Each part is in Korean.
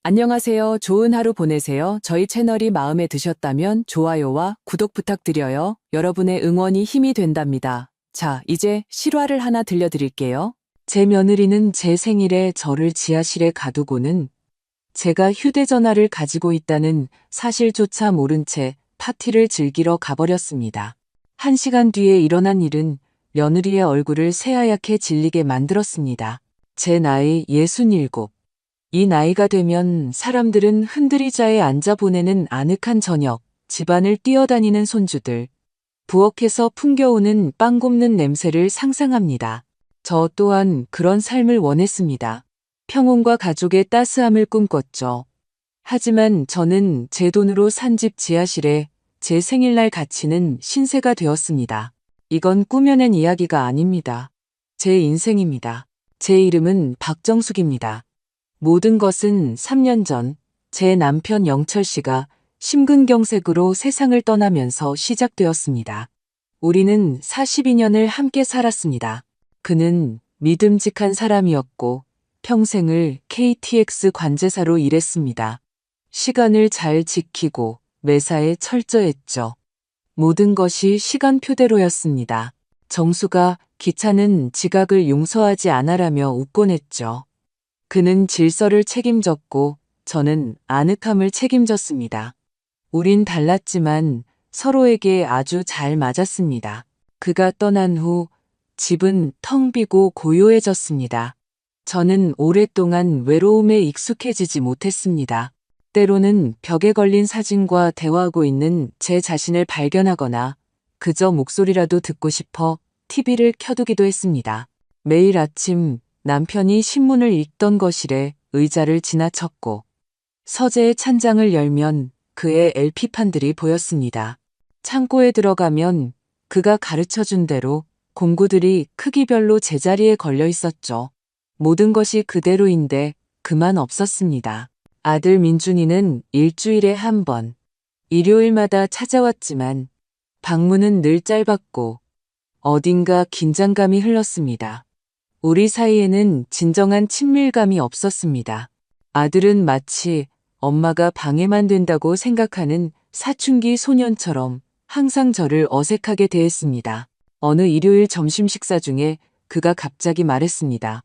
안녕하세요. 좋은 하루 보내세요. 저희 채널이 마음에 드셨다면 좋아요와 구독 부탁드려요. 여러분의 응원이 힘이 된답니다. 자, 이제 실화를 하나 들려드릴게요. 제 며느리는 제 생일에 저를 지하실에 가두고는 제가 휴대전화를 가지고 있다는 사실조차 모른 채 파티를 즐기러 가버렸습니다. 1시간 뒤에 일어난 일은 며느리의 얼굴을 새하얗게 질리게 만들었습니다. 제 나이 67. 이 나이가 되면 사람들은 흔들의자에 앉아 보내는 아늑한 저녁, 집안을 뛰어다니는 손주들, 부엌에서 풍겨오는 빵 굽는 냄새를 상상합니다. 저 또한 그런 삶을 원했습니다. 평온과 가족의 따스함을 꿈꿨죠. 하지만 저는 제 돈으로 산 집 지하실에 제 생일날 갇히는 신세가 되었습니다. 이건 꾸며낸 이야기가 아닙니다. 제 인생입니다. 제 이름은 박정숙입니다. 모든 것은 3년 전 제 남편 영철 씨가 심근경색으로 세상을 떠나면서 시작되었습니다. 우리는 42년을 함께 살았습니다. 그는 믿음직한 사람이었고 평생을 KTX 관제사로 일했습니다. 시간을 잘 지키고 매사에 철저했죠. 모든 것이 시간표대로였습니다. 정수가 기차는 지각을 용서하지 않아라며 웃곤 했죠. 그는 질서를 책임졌고 저는 아늑함을 책임졌습니다. 우린 달랐지만 서로에게 아주 잘 맞았습니다. 그가 떠난 후 집은 텅 비고 고요해졌습니다. 저는 오랫동안 외로움에 익숙해지지 못했습니다. 때로는 벽에 걸린 사진과 대화하고 있는 제 자신을 발견하거나 그저 목소리라도 듣고 싶어 TV를 켜두기도 했습니다. 매일 아침 남편이 신문을 읽던 거실에 의자를 지나쳤고 서재의 찬장을 열면 그의 LP판들이 보였습니다. 창고에 들어가면 그가 가르쳐준 대로 공구들이 크기별로 제자리에 걸려 있었죠. 모든 것이 그대로인데 그만 없었습니다. 아들 민준이는 일주일에 한 번, 일요일마다 찾아왔지만 방문은 늘 짧았고 어딘가 긴장감이 흘렀습니다. 우리 사이에는 진정한 친밀감이 없었습니다. 아들은 마치 엄마가 방해만 된다고 생각하는 사춘기 소년처럼 항상 저를 어색하게 대했습니다. 어느 일요일 점심 식사 중에 그가 갑자기 말했습니다.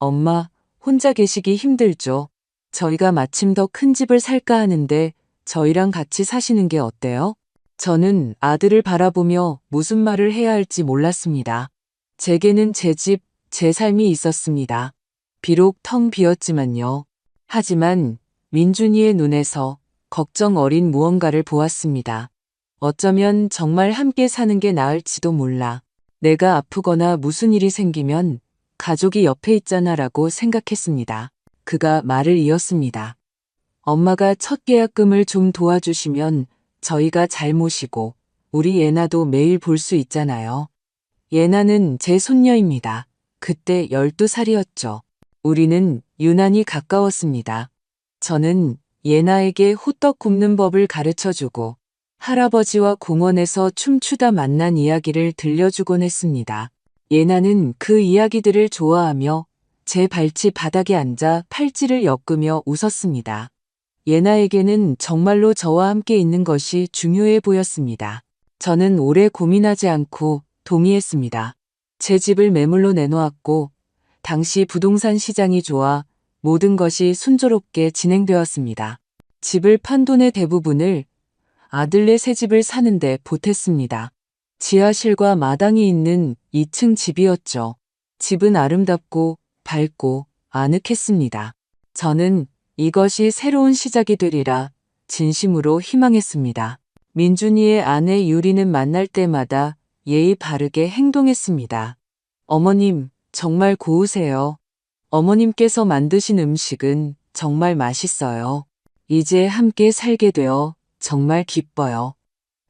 엄마, 혼자 계시기 힘들죠? 저희가 마침 더 큰 집을 살까 하는데 저희랑 같이 사시는 게 어때요? 저는 아들을 바라보며 무슨 말을 해야 할지 몰랐습니다. 제게는 제 집, 제 삶이 있었습니다. 비록 텅 비었지만요. 하지만 민준이의 눈에서 걱정 어린 무언가를 보았습니다. 어쩌면 정말 함께 사는 게 나을지도 몰라. 내가 아프거나 무슨 일이 생기면 가족이 옆에 있잖아라고 생각했습니다. 그가 말을 이었습니다. 엄마가 첫 계약금을 좀 도와주시면 저희가 잘 모시고 우리 예나도 매일 볼 수 있잖아요. 예나는 제 손녀입니다. 그때 12살이었죠. 우리는 유난히 가까웠습니다. 저는 예나에게 호떡 굽는 법을 가르쳐주고 할아버지와 공원에서 춤추다 만난 이야기를 들려주곤 했습니다. 예나는 그 이야기들을 좋아하며 제 발치 바닥에 앉아 팔찌를 엮으며 웃었습니다. 예나에게는 정말로 저와 함께 있는 것이 중요해 보였습니다. 저는 오래 고민하지 않고 동의했습니다. 제 집을 매물로 내놓았고 당시 부동산 시장이 좋아 모든 것이 순조롭게 진행되었습니다. 집을 판 돈의 대부분을 아들네 새 집을 사는데 보탰습니다. 지하실과 마당이 있는 2층 집이었죠. 집은 아름답고 밝고 아늑했습니다. 저는 이것이 새로운 시작이 되리라 진심으로 희망했습니다. 민준이의 아내 유리는 만날 때마다 예의 바르게 행동했습니다. 어머님, 정말 고우세요. 어머님께서 만드신 음식은 정말 맛있어요. 이제 함께 살게 되어 정말 기뻐요.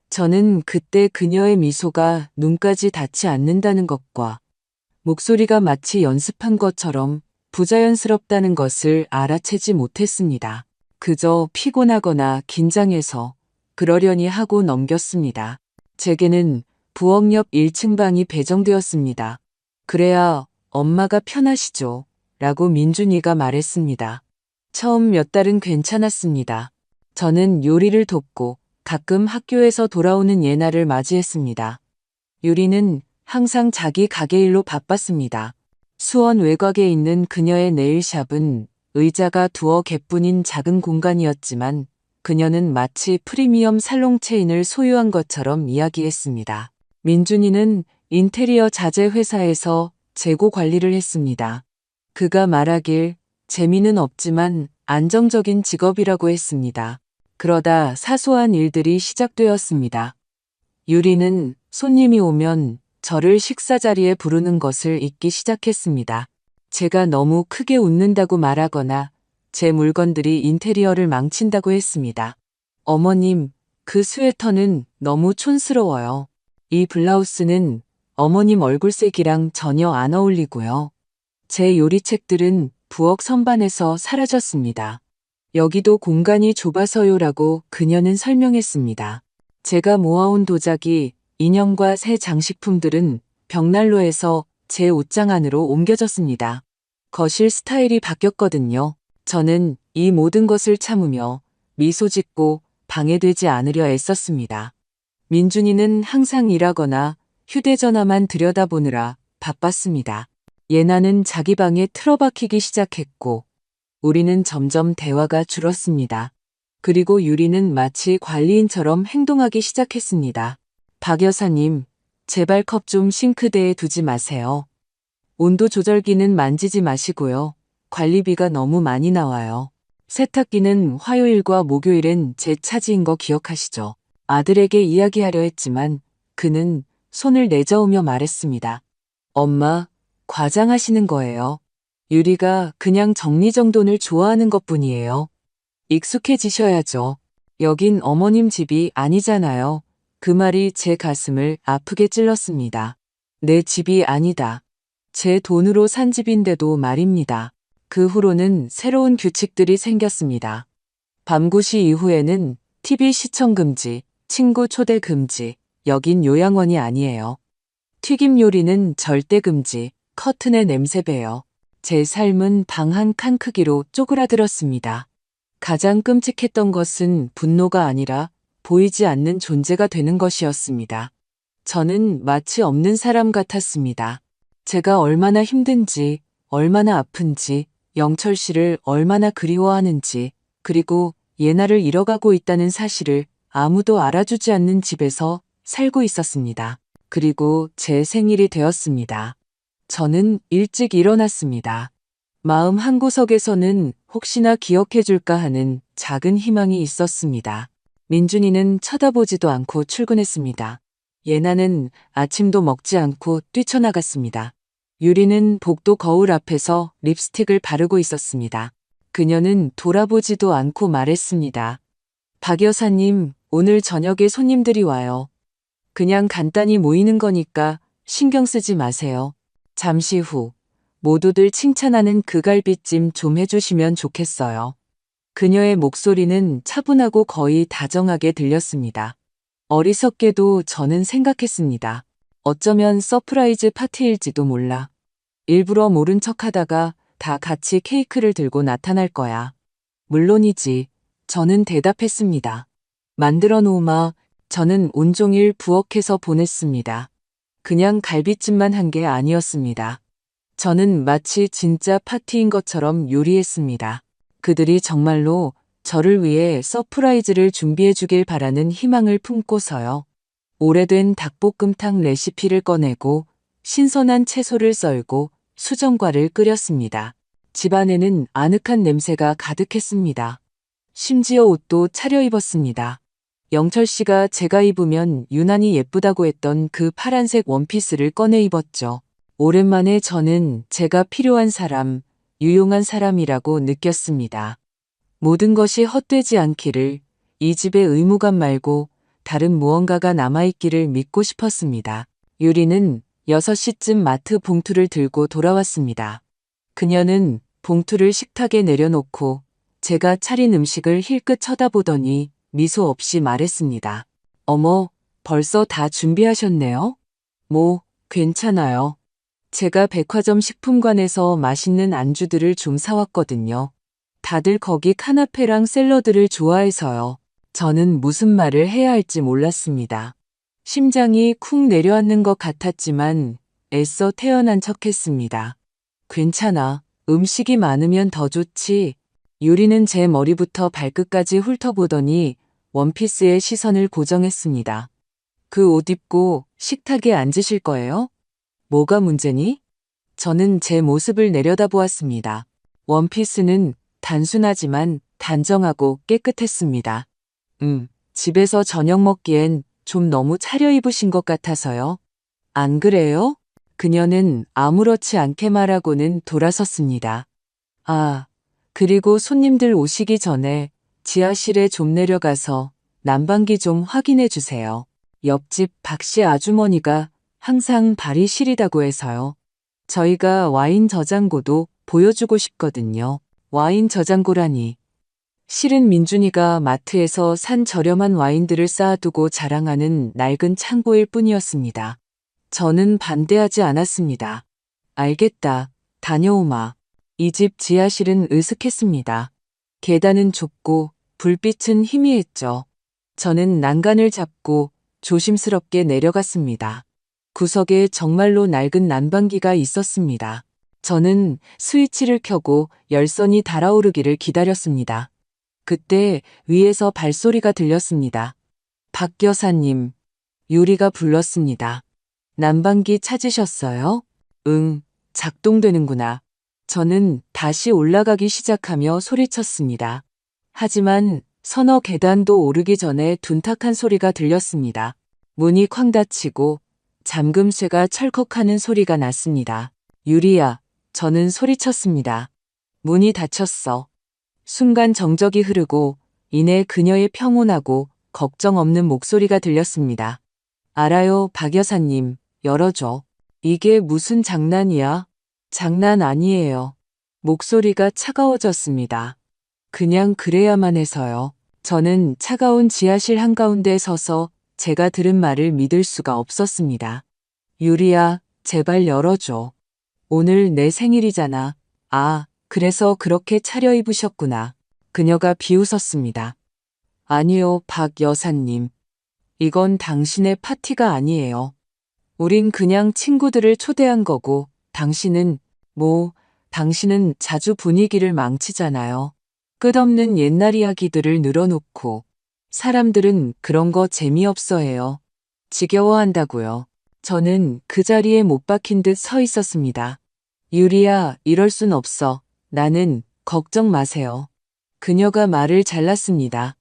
저는 그때 그녀의 미소가 눈까지 닿지 않는다는 것과 목소리가 마치 연습한 것처럼 부자연스럽다는 것을 알아채지 못했습니다. 그저 피곤하거나 긴장해서 그러려니 하고 넘겼습니다. 제게는 부엌 옆 1층 방이 배정되었습니다. 그래야 엄마가 편하시죠. 라고 민준이가 말했습니다. 처음 몇 달은 괜찮았습니다. 저는 요리를 돕고 가끔 학교에서 돌아오는 예나를 맞이했습니다. 유리는 항상 자기 가게 일로 바빴습니다. 수원 외곽에 있는 그녀의 네일샵은 의자가 두어 개뿐인 작은 공간이었지만 그녀는 마치 프리미엄 살롱 체인을 소유한 것처럼 이야기했습니다. 민준이는 인테리어 자재 회사에서 재고 관리를 했습니다. 그가 말하길 재미는 없지만 안정적인 직업이라고 했습니다. 그러다 사소한 일들이 시작되었습니다. 유리는 손님이 오면 저를 식사 자리에 부르는 것을 잊기 시작했습니다. 제가 너무 크게 웃는다고 말하거나 제 물건들이 인테리어를 망친다고 했습니다. 어머님, 그 스웨터는 너무 촌스러워요. 이 블라우스는 어머님 얼굴색이랑 전혀 안 어울리고요. 제 요리책들은 부엌 선반에서 사라졌습니다. 여기도 공간이 좁아서요라고 그녀는 설명했습니다. 제가 모아온 도자기, 인형과 새 장식품들은 벽난로에서 제 옷장 안으로 옮겨졌습니다. 거실 스타일이 바뀌었거든요. 저는 이 모든 것을 참으며 미소 짓고 방해되지 않으려 애썼습니다. 민준이는 항상 일하거나 휴대전화만 들여다보느라 바빴습니다. 예나는 자기 방에 틀어박히기 시작했고 우리는 점점 대화가 줄었습니다. 그리고 유리는 마치 관리인처럼 행동하기 시작했습니다. 박 여사님, 제발 컵 좀 싱크대에 두지 마세요. 온도 조절기는 만지지 마시고요. 관리비가 너무 많이 나와요. 세탁기는 화요일과 목요일엔 제 차지인 거 기억하시죠? 아들에게 이야기하려 했지만 그는 손을 내저으며 말했습니다. 엄마, 과장하시는 거예요. 유리가 그냥 정리정돈을 좋아하는 것뿐이에요. 익숙해지셔야죠. 여긴 어머님 집이 아니잖아요. 그 말이 제 가슴을 아프게 찔렀습니다. 내 집이 아니다. 제 돈으로 산 집인데도 말입니다. 그 후로는 새로운 규칙들이 생겼습니다. 밤 9시 이후에는 TV 시청 금지, 친구 초대 금지, 여긴 요양원이 아니에요. 튀김 요리는 절대 금지, 커튼에 냄새 배요. 제 삶은 방 한 칸 크기로 쪼그라들었습니다. 가장 끔찍했던 것은 분노가 아니라 보이지 않는 존재가 되는 것이었습니다. 저는 마치 없는 사람 같았습니다. 제가 얼마나 힘든지, 얼마나 아픈지, 영철 씨를 얼마나 그리워하는지, 그리고 예나를 잃어가고 있다는 사실을 아무도 알아주지 않는 집에서 살고 있었습니다. 그리고 제 생일이 되었습니다. 저는 일찍 일어났습니다. 마음 한구석에서는 혹시나 기억해줄까 하는 작은 희망이 있었습니다. 민준이는 쳐다보지도 않고 출근했습니다. 예나는 아침도 먹지 않고 뛰쳐나갔습니다. 유리는 복도 거울 앞에서 립스틱을 바르고 있었습니다. 그녀는 돌아보지도 않고 말했습니다. 박 여사님, 오늘 저녁에 손님들이 와요. 그냥 간단히 모이는 거니까 신경 쓰지 마세요. 잠시 후 모두들 칭찬하는 그 갈비찜 좀 해주시면 좋겠어요. 그녀의 목소리는 차분하고 거의 다정하게 들렸습니다. 어리석게도 저는 생각했습니다. 어쩌면 서프라이즈 파티일지도 몰라. 일부러 모른 척하다가 다 같이 케이크를 들고 나타날 거야. 물론이지. 저는 대답했습니다. 만들어 놓으마. 저는 온종일 부엌에서 보냈습니다. 그냥 갈비찜만 한 게 아니었습니다. 저는 마치 진짜 파티인 것처럼 요리했습니다. 그들이 정말로 저를 위해 서프라이즈를 준비해 주길 바라는 희망을 품고서요. 오래된 닭볶음탕 레시피를 꺼내고 신선한 채소를 썰고 수정과를 끓였습니다. 집안에는 아늑한 냄새가 가득했습니다. 심지어 옷도 차려입었습니다. 영철 씨가 제가 입으면 유난히 예쁘다고 했던 그 파란색 원피스를 꺼내 입었죠. 오랜만에 저는 제가 필요한 사람, 유용한 사람이라고 느꼈습니다. 모든 것이 헛되지 않기를, 이 집의 의무감 말고 다른 무언가가 남아있기를 믿고 싶었습니다. 유리는 6시쯤 마트 봉투를 들고 돌아왔습니다. 그녀는 봉투를 식탁에 내려놓고 제가 차린 음식을 힐끗 쳐다보더니 미소 없이 말했습니다. 어머, 벌써 다 준비하셨네요? 뭐, 괜찮아요. 제가 백화점 식품관에서 맛있는 안주들을 좀 사왔거든요. 다들 거기 카나페랑 샐러드를 좋아해서요. 저는 무슨 말을 해야 할지 몰랐습니다. 심장이 쿵 내려앉는 것 같았지만 애써 태어난 척했습니다. 괜찮아. 음식이 많으면 더 좋지. 유리는 제 머리부터 발끝까지 훑어보더니 원피스에 시선을 고정했습니다. 그 옷 입고 식탁에 앉으실 거예요? 뭐가 문제니? 저는 제 모습을 내려다보았습니다. 원피스는 단순하지만 단정하고 깨끗했습니다. 집에서 저녁 먹기엔 좀 너무 차려입으신 것 같아서요. 안 그래요? 그녀는 아무렇지 않게 말하고는 돌아섰습니다. 아, 그리고 손님들 오시기 전에 지하실에 좀 내려가서 난방기 좀 확인해 주세요. 옆집 박씨 아주머니가 항상 발이 시리다고 해서요. 저희가 와인 저장고도 보여주고 싶거든요. 와인 저장고라니. 실은 민준이가 마트에서 산 저렴한 와인들을 쌓아두고 자랑하는 낡은 창고일 뿐이었습니다. 저는 반대하지 않았습니다. 알겠다. 다녀오마. 이 집 지하실은 으슥했습니다. 계단은 좁고 불빛은 희미했죠. 저는 난간을 잡고 조심스럽게 내려갔습니다. 구석에 정말로 낡은 난방기가 있었습니다. 저는 스위치를 켜고 열선이 달아오르기를 기다렸습니다. 그때 위에서 발소리가 들렸습니다. 박 여사님, 유리가 불렀습니다. 난방기 찾으셨어요? 응, 작동되는구나. 저는 다시 올라가기 시작하며 소리쳤습니다. 하지만 서너 계단도 오르기 전에 둔탁한 소리가 들렸습니다. 문이 쾅 닫히고 잠금쇠가 철컥하는 소리가 났습니다. 유리야, 저는 소리쳤습니다. 문이 닫혔어. 순간 정적이 흐르고 이내 그녀의 평온하고 걱정 없는 목소리가 들렸습니다. 알아요, 박 여사님. 열어줘. 이게 무슨 장난이야? 장난 아니에요. 목소리가 차가워졌습니다. 그냥 그래야만 해서요. 저는 차가운 지하실 한가운데 서서 제가 들은 말을 믿을 수가 없었습니다. 유리야, 제발 열어줘. 오늘 내 생일이잖아. 아, 그래서 그렇게 차려입으셨구나. 그녀가 비웃었습니다. 아니요, 박 여사님. 이건 당신의 파티가 아니에요. 우린 그냥 친구들을 초대한 거고, 당신은 자주 분위기를 망치잖아요. 끝없는 옛날 이야기들을 늘어놓고, 사람들은 그런 거 재미없어 해요. 지겨워한다고요. 저는 그 자리에 못 박힌 듯 서 있었습니다. 유리야, 이럴 순 없어. 나는 걱정 마세요. 그녀가 말을 잘랐습니다.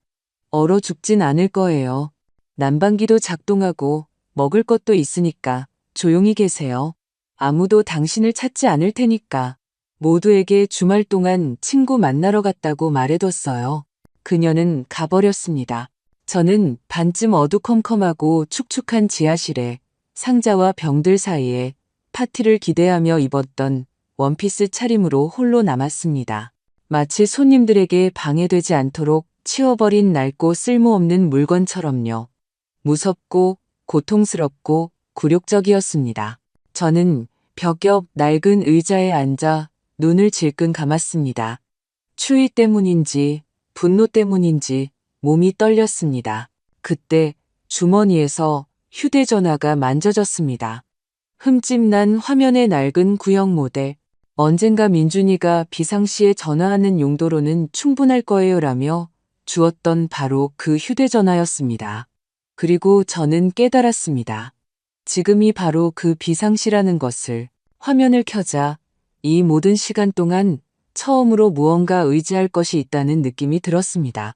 얼어 죽진 않을 거예요. 난방기도 작동하고 먹을 것도 있으니까 조용히 계세요. 아무도 당신을 찾지 않을 테니까. 모두에게 주말 동안 친구 만나러 갔다고 말해뒀어요. 그녀는 가버렸습니다. 저는 반쯤 어두컴컴하고 축축한 지하실에 상자와 병들 사이에 파티를 기대하며 입었던 원피스 차림으로 홀로 남았습니다. 마치 손님들에게 방해되지 않도록 치워버린 낡고 쓸모없는 물건처럼요. 무섭고 고통스럽고 굴욕적이었습니다. 저는 벽 옆 낡은 의자에 앉아 눈을 질끈 감았습니다. 추위 때문인지 분노 때문인지 몸이 떨렸습니다. 그때 주머니에서 휴대전화가 만져졌습니다. 흠집난 화면의 낡은 구형 모델. 언젠가 민준이가 비상시에 전화하는 용도로는 충분할 거예요라며 주었던 바로 그 휴대전화였습니다. 그리고 저는 깨달았습니다. 지금이 바로 그 비상시라는 것을. 화면을 켜자 이 모든 시간 동안 처음으로 무언가 의지할 것이 있다는 느낌이 들었습니다.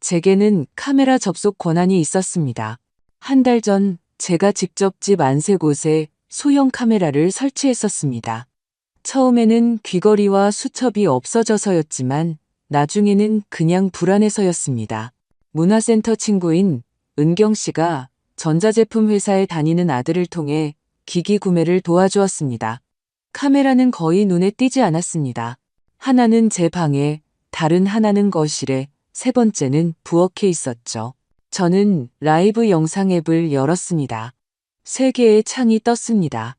제게는 카메라 접속 권한이 있었습니다. 한 달 전 제가 직접 집 안세 곳에 소형 카메라를 설치했었습니다. 처음에는 귀걸이와 수첩이 없어져서였지만 나중에는 그냥 불안해서였습니다. 문화센터 친구인 은경 씨가 전자제품 회사에 다니는 아들을 통해 기기 구매를 도와주었습니다. 카메라는 거의 눈에 띄지 않았습니다. 하나는 제 방에, 다른 하나는 거실에, 세 번째는 부엌에 있었죠. 저는 라이브 영상 앱을 열었습니다. 세 개의 창이 떴습니다.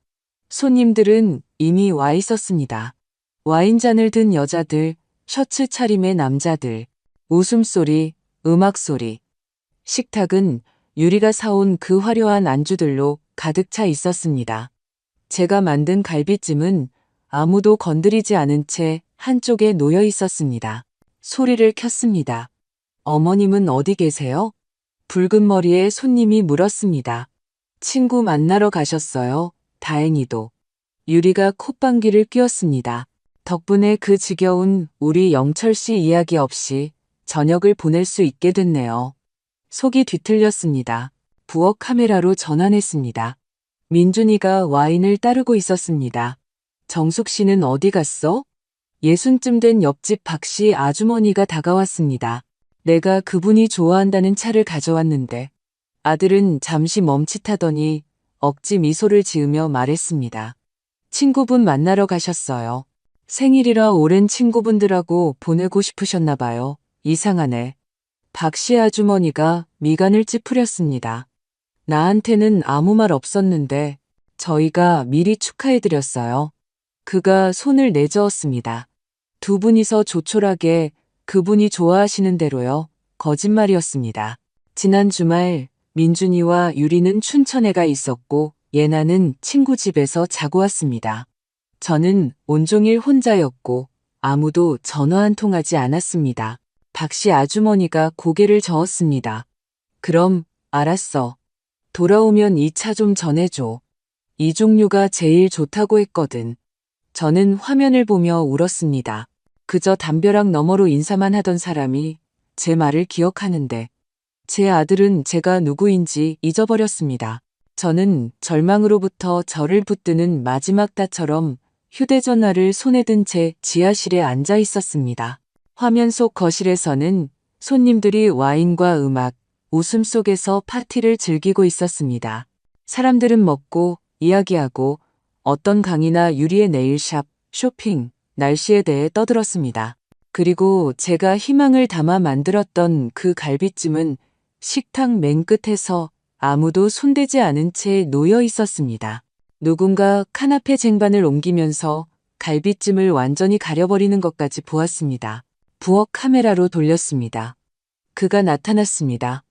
손님들은 이미 와 있었습니다. 와인잔을 든 여자들, 셔츠 차림의 남자들, 웃음소리, 음악소리. 식탁은 유리가 사온 그 화려한 안주들로 가득 차 있었습니다. 제가 만든 갈비찜은 아무도 건드리지 않은 채 한쪽에 놓여 있었습니다. 소리를 켰습니다. 어머님은 어디 계세요? 붉은 머리의 손님이 물었습니다. 친구 만나러 가셨어요. 다행히도. 유리가 콧방귀를 뀌었습니다. 덕분에 그 지겨운 우리 영철 씨 이야기 없이 저녁을 보낼 수 있게 됐네요. 속이 뒤틀렸습니다. 부엌 카메라로 전환했습니다. 민준이가 와인을 따르고 있었습니다. 정숙 씨는 어디 갔어? 60쯤 된 옆집 박 씨 아주머니가 다가왔습니다. 내가 그분이 좋아한다는 차를 가져왔는데 아들은 잠시 멈칫하더니 억지 미소를 지으며 말했습니다. 친구분 만나러 가셨어요. 생일이라 오랜 친구분들하고 보내고 싶으셨나 봐요. 이상하네. 박 씨 아주머니가 미간을 찌푸렸습니다. 나한테는 아무 말 없었는데 저희가 미리 축하해드렸어요. 그가 손을 내저었습니다. 두 분이서 조촐하게 그분이 좋아하시는 대로요. 거짓말이었습니다. 지난 주말 민준이와 유리는 춘천에 가 있었고 예나는 친구 집에서 자고 왔습니다. 저는 온종일 혼자였고 아무도 전화 한 통 하지 않았습니다. 박 씨 아주머니가 고개를 저었습니다. 그럼 알았어. 돌아오면 이 차 좀 전해줘. 이 종류가 제일 좋다고 했거든. 저는 화면을 보며 울었습니다. 그저 담벼락 너머로 인사만 하던 사람이 제 말을 기억하는데 제 아들은 제가 누구인지 잊어버렸습니다. 저는 절망으로부터 저를 붙드는 마지막 따처럼 휴대전화를 손에 든 채 지하실에 앉아 있었습니다. 화면 속 거실에서는 손님들이 와인과 음악, 웃음 속에서 파티를 즐기고 있었습니다. 사람들은 먹고 이야기하고 어떤 강의나 유리의 네일샵, 쇼핑, 날씨에 대해 떠들었습니다. 그리고 제가 희망을 담아 만들었던 그 갈비찜은 식탁 맨 끝에서 아무도 손대지 않은 채 놓여 있었습니다. 누군가 카나페 쟁반을 옮기면서 갈비찜을 완전히 가려버리는 것까지 보았습니다. 부엌 카메라로 돌렸습니다. 그가 나타났습니다.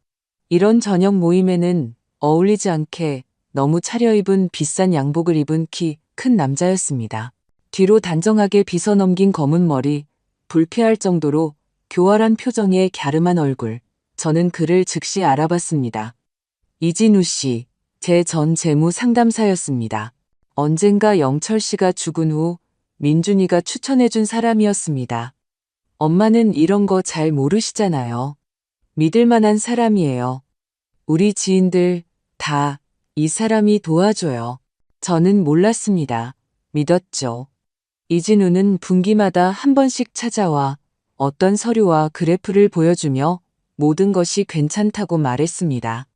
이런 저녁 모임에는 어울리지 않게 너무 차려입은 비싼 양복을 입은 키 큰 남자였습니다. 뒤로 단정하게 빗어넘긴 검은 머리, 불쾌할 정도로 교활한 표정의 갸름한 얼굴. 저는 그를 즉시 알아봤습니다. 이진우 씨, 제 전 재무 상담사였습니다. 언젠가 영철 씨가 죽은 후 민준이가 추천해준 사람이었습니다. 엄마는 이런 거 잘 모르시잖아요. 믿을 만한 사람이에요. 우리 지인들 다 이 사람이 도와줘요. 저는 몰랐습니다. 믿었죠. 이진우는 분기마다 한 번씩 찾아와 어떤 서류와 그래프를 보여주며 모든 것이 괜찮다고 말했습니다.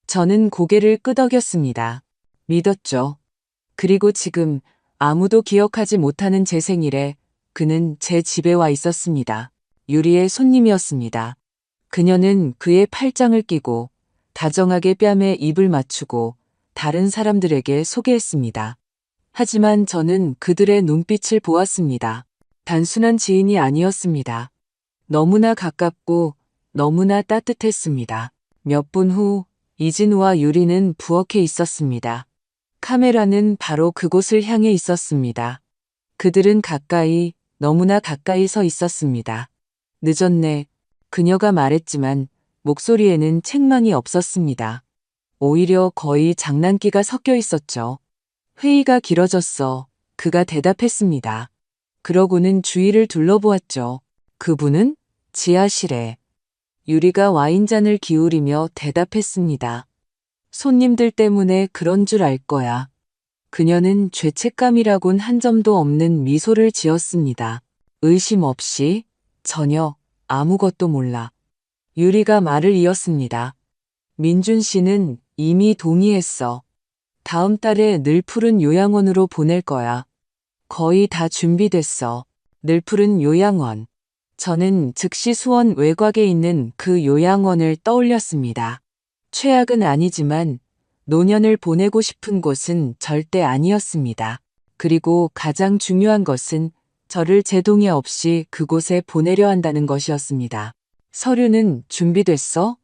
저는 고개를 끄덕였습니다. 믿었죠. 그리고 지금 아무도 기억하지 못하는 제 생일에 그는 제 집에 와 있었습니다. 유리의 손님이었습니다. 그녀는 그의 팔짱을 끼고 다정하게 뺨에 입을 맞추고 다른 사람들에게 소개했습니다. 하지만 저는 그들의 눈빛을 보았습니다. 단순한 지인이 아니었습니다. 너무나 가깝고 너무나 따뜻했습니다. 몇 분 후 이진우와 유리는 부엌에 있었습니다. 카메라는 바로 그곳을 향해 있었습니다. 그들은 가까이, 너무나 가까이 서 있었습니다. 늦었네. 그녀가 말했지만 목소리에는 책망이 없었습니다. 오히려 거의 장난기가 섞여 있었죠. 회의가 길어졌어. 그가 대답했습니다. 그러고는 주위를 둘러보았죠. 그분은 지하실에. 유리가 와인잔을 기울이며 대답했습니다. 손님들 때문에 그런 줄 알 거야. 그녀는 죄책감이라곤 한 점도 없는 미소를 지었습니다. 의심 없이 전혀 아무것도 몰라. 유리가 말을 이었습니다. 민준 씨는 이미 동의했어. 다음 달에 늘푸른 요양원으로 보낼 거야. 거의 다 준비됐어. 늘푸른 요양원. 저는 즉시 수원 외곽에 있는 그 요양원을 떠올렸습니다. 최악은 아니지만 노년을 보내고 싶은 곳은 절대 아니었습니다. 그리고 가장 중요한 것은 저를 제 동의 없이 그곳에 보내려 한다는 것이었습니다. 서류는 준비됐어?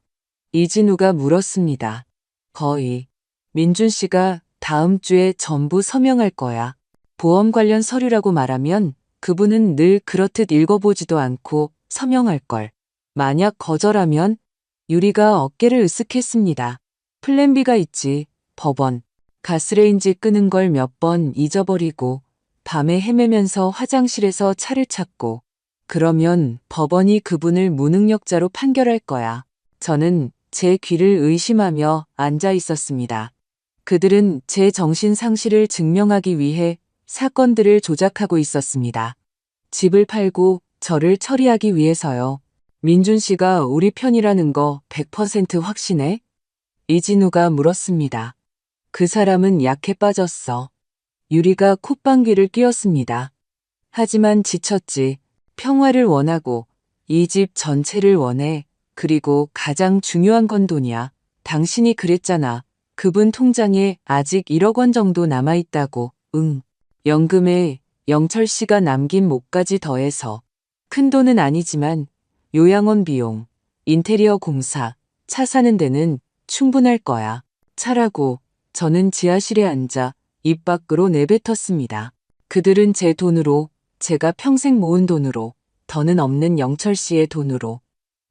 이진우가 물었습니다. 거의. 민준 씨가 다음 주에 전부 서명할 거야. 보험 관련 서류라고 말하면 그분은 늘 그렇듯 읽어보지도 않고 서명할 걸. 만약 거절하면 유리가 어깨를 으쓱했습니다. 플랜 B가 있지. 법원. 가스레인지 끄는 걸 몇 번 잊어버리고 밤에 헤매면서 화장실에서 차를 찾고 그러면 법원이 그분을 무능력자로 판결할 거야. 저는 제 귀를 의심하며 앉아 있었습니다. 그들은 제 정신 상실을 증명하기 위해 사건들을 조작하고 있었습니다. 집을 팔고 저를 처리하기 위해서요. 민준 씨가 우리 편이라는 거 100% 확신해? 이진우가 물었습니다. 그 사람은 약해 빠졌어. 유리가 콧방귀를 뀌었습니다. 하지만 지쳤지. 평화를 원하고 이 집 전체를 원해. 그리고 가장 중요한 건 돈이야. 당신이 그랬잖아. 그분 통장에 아직 1억 원 정도 남아있다고. 응. 연금에 영철 씨가 남긴 몫까지 더해서. 큰 돈은 아니지만 요양원 비용, 인테리어 공사, 차 사는 데는 충분할 거야. 차라고 저는 지하실에 앉아 입 밖으로 내뱉었습니다. 그들은 제 돈으로, 제가 평생 모은 돈으로, 더는 없는 영철 씨의 돈으로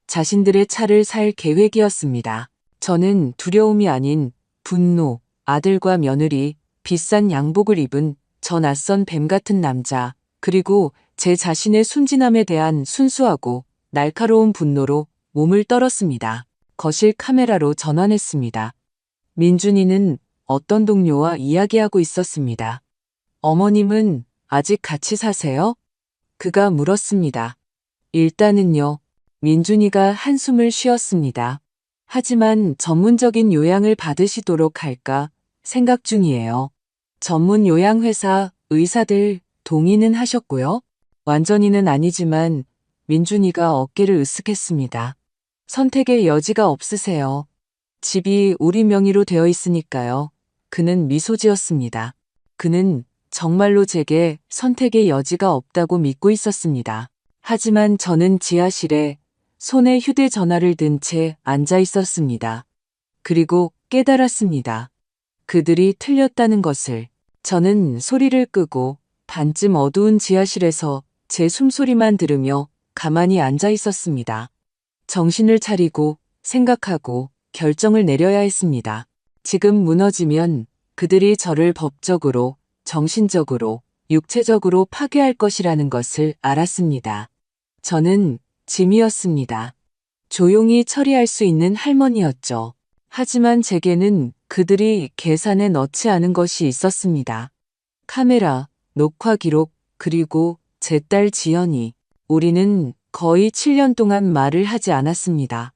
자신들의 차를 살 계획이었습니다. 저는 두려움이 아닌 분노, 아들과 며느리, 비싼 양복을 입은 저 낯선 뱀 같은 남자, 그리고 제 자신의 순진함에 대한 순수하고 날카로운 분노로 몸을 떨었습니다. 거실 카메라로 전환했습니다. 민준이는 어떤 동료와 이야기하고 있었습니다. 어머님은 아직 같이 사세요? 그가 물었습니다. 일단은요. 민준이가 한숨을 쉬었습니다. 하지만 전문적인 요양을 받으시도록 할까 생각 중이에요. 전문 요양회사 의사들 동의는 하셨고요. 완전히는 아니지만 민준이가 어깨를 으쓱했습니다. 선택의 여지가 없으세요. 집이 우리 명의로 되어 있으니까요. 그는 미소 지었습니다. 그는 정말로 제게 선택의 여지가 없다고 믿고 있었습니다. 하지만 저는 지하실에 손에 휴대전화를 든 채 앉아 있었습니다. 그리고 깨달았습니다. 그들이 틀렸다는 것을. 저는 소리를 끄고 반쯤 어두운 지하실에서 제 숨소리만 들으며 가만히 앉아 있었습니다. 정신을 차리고 생각하고 결정을 내려야 했습니다. 지금 무너지면 그들이 저를 법적으로, 정신적으로, 육체적으로 파괴할 것이라는 것을 알았습니다. 저는 짐이었습니다. 조용히 처리할 수 있는 할머니였죠. 하지만 제게는 그들이 계산에 넣지 않은 것이 있었습니다. 카메라, 녹화 기록, 그리고 제 딸 지연이. 우리는 거의 7년 동안 말을 하지 않았습니다.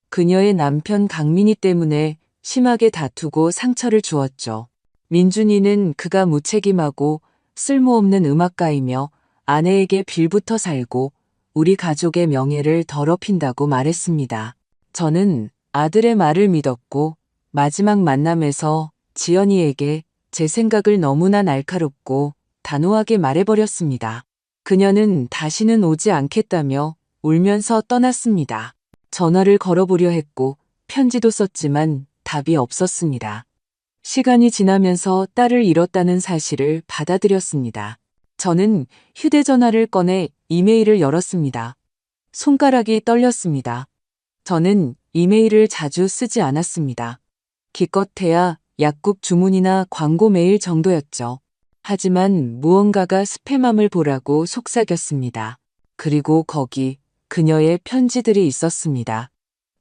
그녀의 남편 강민희 때문에 심하게 다투고 상처를 주었죠. 민준이는 그가 무책임하고 쓸모없는 음악가이며 아내에게 빌부터 살고 우리 가족의 명예를 더럽힌다고 말했습니다. 저는 아들의 말을 믿었고 마지막 만남에서 지연이에게 제 생각을 너무나 날카롭고 단호하게 말해버렸습니다. 그녀는 다시는 오지 않겠다며 울면서 떠났습니다. 전화를 걸어보려 했고 편지도 썼지만 답이 없었습니다. 시간이 지나면서 딸을 잃었다는 사실을 받아들였습니다. 저는 휴대전화를 꺼내 이메일을 열었습니다. 손가락이 떨렸습니다. 저는 이메일을 자주 쓰지 않았습니다. 기껏해야 약국 주문이나 광고 메일 정도였죠. 하지만 무언가가 스팸함을 보라고 속삭였습니다. 그리고 거기 그녀의 편지들이 있었습니다.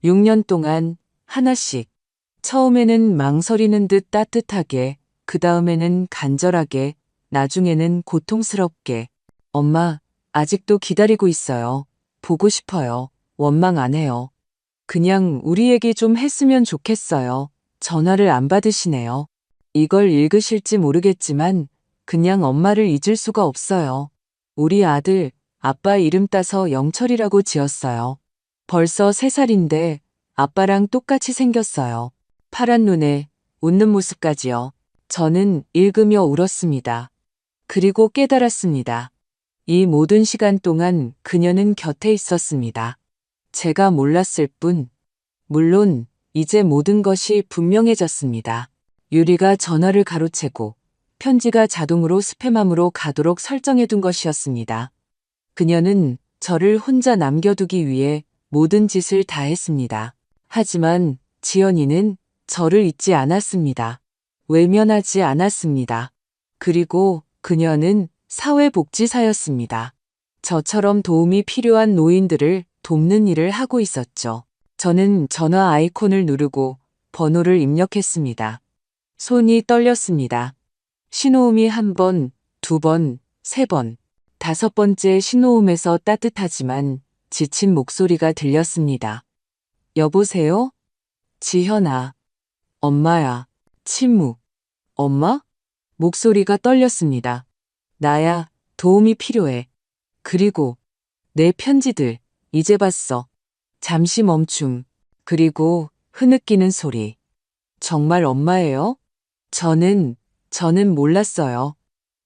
6년 동안 하나씩. 처음에는 망설이는 듯 따뜻하게, 그 다음에는 간절하게, 나중에는 고통스럽게. 엄마, 아직도 기다리고 있어요. 보고 싶어요. 원망 안 해요. 그냥 우리 얘기 좀 했으면 좋겠어요. 전화를 안 받으시네요. 이걸 읽으실지 모르겠지만 그냥 엄마를 잊을 수가 없어요. 우리 아들, 아빠 이름 따서 영철이라고 지었어요. 벌써 3살인데 아빠랑 똑같이 생겼어요. 파란 눈에 웃는 모습까지요. 저는 읽으며 울었습니다. 그리고 깨달았습니다. 이 모든 시간 동안 그녀는 곁에 있었습니다. 제가 몰랐을 뿐, 물론 이제 모든 것이 분명해졌습니다. 유리가 전화를 가로채고 편지가 자동으로 스팸함으로 가도록 설정해둔 것이었습니다. 그녀는 저를 혼자 남겨두기 위해 모든 짓을 다 했습니다. 하지만 지연이는 저를 잊지 않았습니다. 외면하지 않았습니다. 그리고 그녀는 사회복지사였습니다. 저처럼 도움이 필요한 노인들을 돕는 일을 하고 있었죠. 저는 전화 아이콘을 누르고 번호를 입력했습니다. 손이 떨렸습니다. 신호음이 한 번, 두 번, 세 번, 다섯 번째 신호음에서 따뜻하지만 지친 목소리가 들렸습니다. 여보세요? 지현아. 엄마야. 침묵. 엄마? 목소리가 떨렸습니다. 나야. 도움이 필요해. 그리고 내 편지들 이제 봤어. 잠시 멈춤. 그리고 흐느끼는 소리. 정말 엄마예요? 저는 몰랐어요.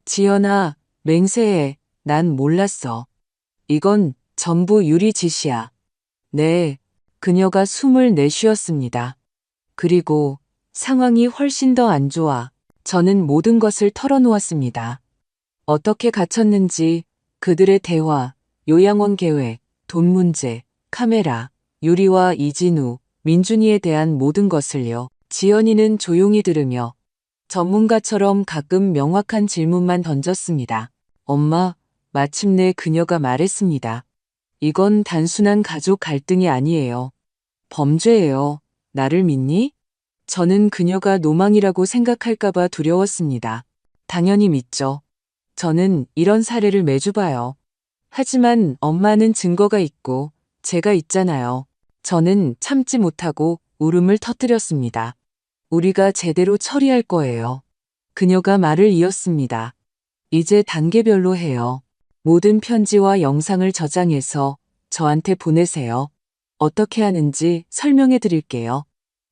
지연아, 맹세해. 난 몰랐어. 이건 전부 유리 짓이야. 네, 그녀가 숨을 내쉬었습니다. 그리고 상황이 훨씬 더 안 좋아. 저는 모든 것을 털어놓았습니다. 어떻게 갇혔는지, 그들의 대화, 요양원 계획, 돈 문제, 카메라, 유리와 이진우, 민준이에 대한 모든 것을요. 지연이는 조용히 들으며 전문가처럼 가끔 명확한 질문만 던졌습니다. 엄마, 마침내 그녀가 말했습니다. 이건 단순한 가족 갈등이 아니에요. 범죄예요. 나를 믿니? 저는 그녀가 노망이라고 생각할까봐 두려웠습니다. 당연히 믿죠. 저는 이런 사례를 매주 봐요. 하지만 엄마는 증거가 있고 제가 있잖아요. 저는 참지 못하고 울음을 터뜨렸습니다. 우리가 제대로 처리할 거예요. 그녀가 말을 이었습니다. 이제 단계별로 해요. 모든 편지와 영상을 저장해서 저한테 보내세요. 어떻게 하는지 설명해 드릴게요.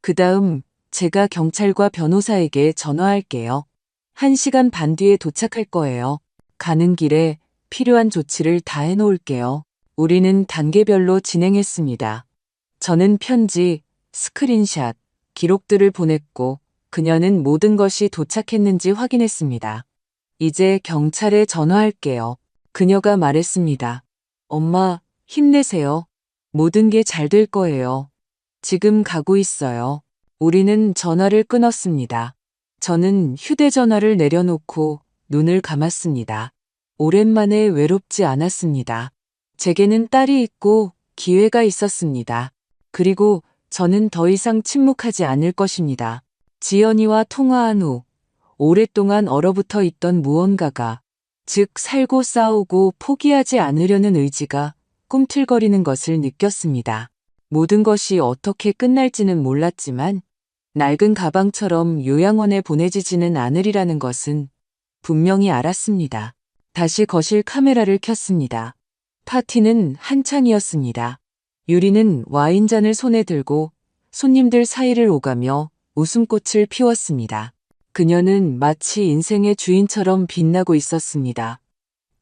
그 다음 제가 경찰과 변호사에게 전화할게요. 1시간 반 뒤에 도착할 거예요. 가는 길에 필요한 조치를 다 해놓을게요. 우리는 단계별로 진행했습니다. 저는 편지, 스크린샷, 기록들을 보냈고 그녀는 모든 것이 도착했는지 확인했습니다. 이제 경찰에 전화할게요. 그녀가 말했습니다. 엄마, 힘내세요. 모든 게 잘 될 거예요. 지금 가고 있어요. 우리는 전화를 끊었습니다. 저는 휴대전화를 내려놓고 눈을 감았습니다. 오랜만에 외롭지 않았습니다. 제게는 딸이 있고 기회가 있었습니다. 그리고 저는 더 이상 침묵하지 않을 것입니다. 지연이와 통화한 후 오랫동안 얼어붙어 있던 무언가가, 즉 살고 싸우고 포기하지 않으려는 의지가 꿈틀거리는 것을 느꼈습니다. 모든 것이 어떻게 끝날지는 몰랐지만 낡은 가방처럼 요양원에 보내지지는 않으리라는 것은 분명히 알았습니다. 다시 거실 카메라를 켰습니다. 파티는 한창이었습니다. 유리는 와인잔을 손에 들고 손님들 사이를 오가며 웃음꽃을 피웠습니다. 그녀는 마치 인생의 주인처럼 빛나고 있었습니다.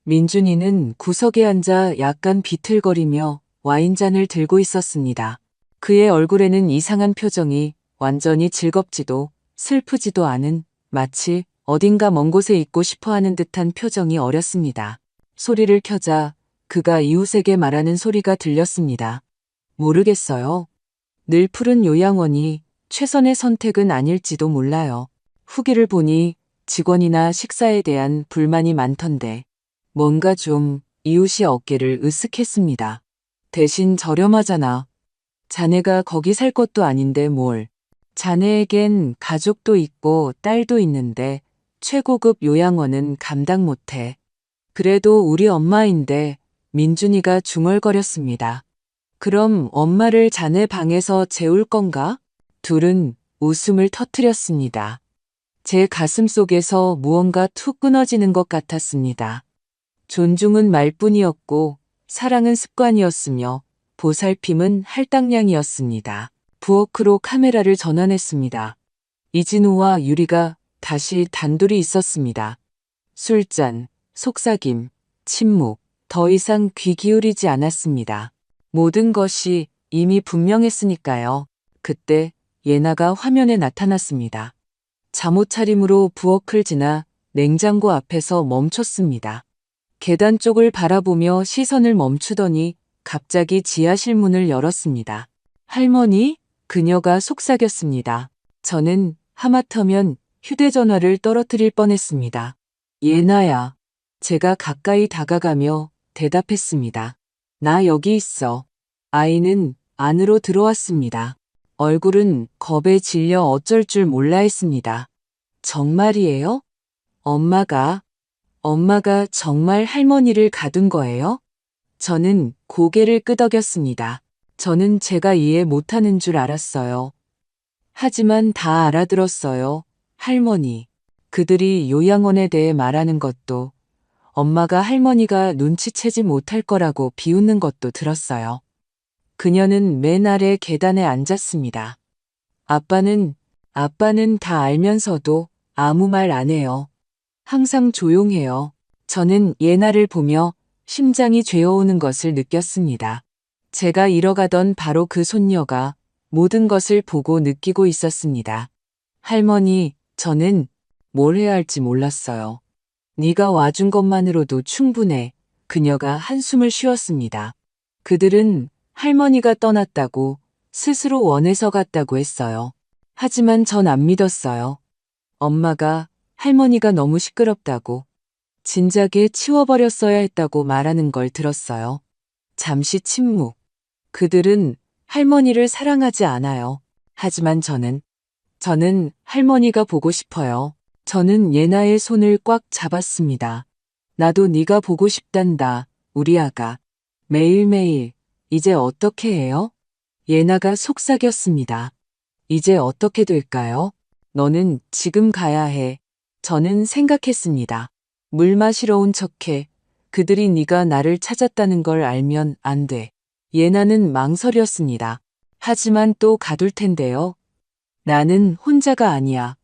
민준이는 구석에 앉아 약간 비틀거리며 와인잔을 들고 있었습니다. 그의 얼굴에는 이상한 표정이 완전히 즐겁지도 슬프지도 않은, 마치 어딘가 먼 곳에 있고 싶어하는 듯한 표정이 어렸습니다. 소리를 켜자 그가 이웃에게 말하는 소리가 들렸습니다. 모르겠어요. 늘 푸른 요양원이 최선의 선택은 아닐지도 몰라요. 후기를 보니 직원이나 식사에 대한 불만이 많던데 뭔가 좀 이웃이 어깨를 으쓱했습니다. 대신 저렴하잖아. 자네가 거기 살 것도 아닌데 뭘. 자네에겐 가족도 있고 딸도 있는데 최고급 요양원은 감당 못해. 그래도 우리 엄마인데. 민준이가 중얼거렸습니다. 그럼 엄마를 자네 방에서 재울 건가? 둘은 웃음을 터뜨렸습니다. 제 가슴 속에서 무언가 툭 끊어지는 것 같았습니다. 존중은 말뿐이었고 사랑은 습관이었으며 보살핌은 할당량이었습니다. 부엌으로 카메라를 전환했습니다. 이진우와 유리가 다시 단둘이 있었습니다. 술잔, 속삭임, 침묵. 더 이상 귀 기울이지 않았습니다. 모든 것이 이미 분명했으니까요. 그때 예나가 화면에 나타났습니다. 잠옷 차림으로 부엌을 지나 냉장고 앞에서 멈췄습니다. 계단 쪽을 바라보며 시선을 멈추더니 갑자기 지하실 문을 열었습니다. 할머니? 그녀가 속삭였습니다. 저는 하마터면 휴대전화를 떨어뜨릴 뻔했습니다. 예나야. 제가 가까이 다가가며 대답했습니다. 나 여기 있어. 아이는 안으로 들어왔습니다. 얼굴은 겁에 질려 어쩔 줄 몰라 했습니다. 정말이에요? 엄마가 정말 할머니를 가둔 거예요? 저는 고개를 끄덕였습니다. 저는 제가 이해 못하는 줄 알았어요. 하지만 다 알아들었어요. 할머니. 그들이 요양원에 대해 말하는 것도, 엄마가 할머니가 눈치채지 못할 거라고 비웃는 것도 들었어요. 그녀는 맨 아래 계단에 앉았습니다. 아빠는 다 알면서도 아무 말 안 해요. 항상 조용해요. 저는 예나를 보며 심장이 죄어오는 것을 느꼈습니다. 제가 잃어가던 바로 그 손녀가 모든 것을 보고 느끼고 있었습니다. 할머니, 저는 뭘 해야 할지 몰랐어요. 네가 와준 것만으로도 충분해. 그녀가 한숨을 쉬었습니다. 그들은 할머니가 떠났다고 스스로 원해서 갔다고 했어요. 하지만 전 안 믿었어요. 엄마가 할머니가 너무 시끄럽다고, 진작에 치워버렸어야 했다고 말하는 걸 들었어요. 잠시 침묵. 그들은 할머니를 사랑하지 않아요. 하지만 저는 할머니가 보고 싶어요. 저는 예나의 손을 꽉 잡았습니다. 나도 네가 보고 싶단다, 우리 아가. 매일매일. 이제 어떻게 해요? 예나가 속삭였습니다. 이제 어떻게 될까요? 너는 지금 가야 해. 저는 생각했습니다. 물 마시러 온 척해. 그들이 네가 나를 찾았다는 걸 알면 안 돼. 예나는 망설였습니다. 하지만 또 가둘 텐데요. 나는 혼자가 아니야.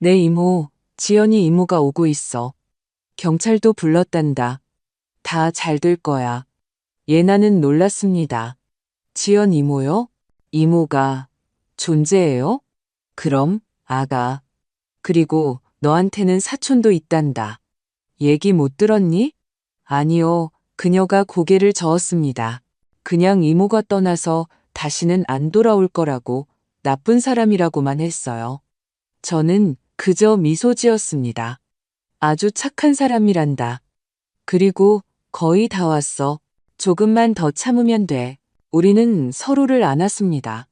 내 이모, 지연이 이모가 오고 있어. 경찰도 불렀단다. 다 잘 될 거야. 예나는 놀랐습니다. 지연 이모요? 이모가 존재해요? 그럼, 아가. 그리고 너한테는 사촌도 있단다. 얘기 못 들었니? 아니요. 그녀가 고개를 저었습니다. 그냥 이모가 떠나서 다시는 안 돌아올 거라고, 나쁜 사람이라고만 했어요. 저는 그저 미소 지었습니다. 아주 착한 사람이란다. 그리고 거의 다 왔어. 조금만 더 참으면 돼. 우리는 서로를 안았습니다.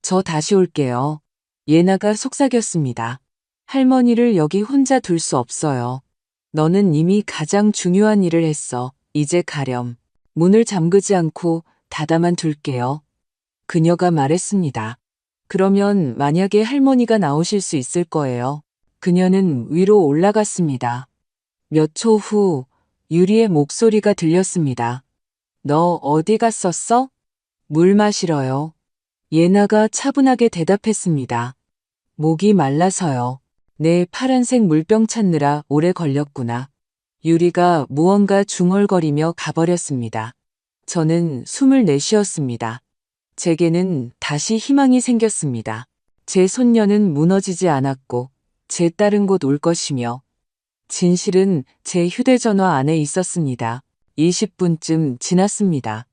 저 다시 올게요. 예나가 속삭였습니다. 할머니를 여기 혼자 둘 수 없어요. 너는 이미 가장 중요한 일을 했어. 이제 가렴. 문을 잠그지 않고 닫아만 둘게요. 그녀가 말했습니다. 그러면 만약에 할머니가 나오실 수 있을 거예요. 그녀는 위로 올라갔습니다. 몇 초 후 유리의 목소리가 들렸습니다. 너 어디 갔었어? 물 마시러요. 예나가 차분하게 대답했습니다. 목이 말라서요. 내 파란색 물병 찾느라 오래 걸렸구나. 유리가 무언가 중얼거리며 가버렸습니다. 저는 숨을 내쉬었습니다. 제게는 다시 희망이 생겼습니다. 제 손녀는 무너지지 않았고 제 딸은 곧 올 것이며 진실은 제 휴대전화 안에 있었습니다. 20분쯤 지났습니다.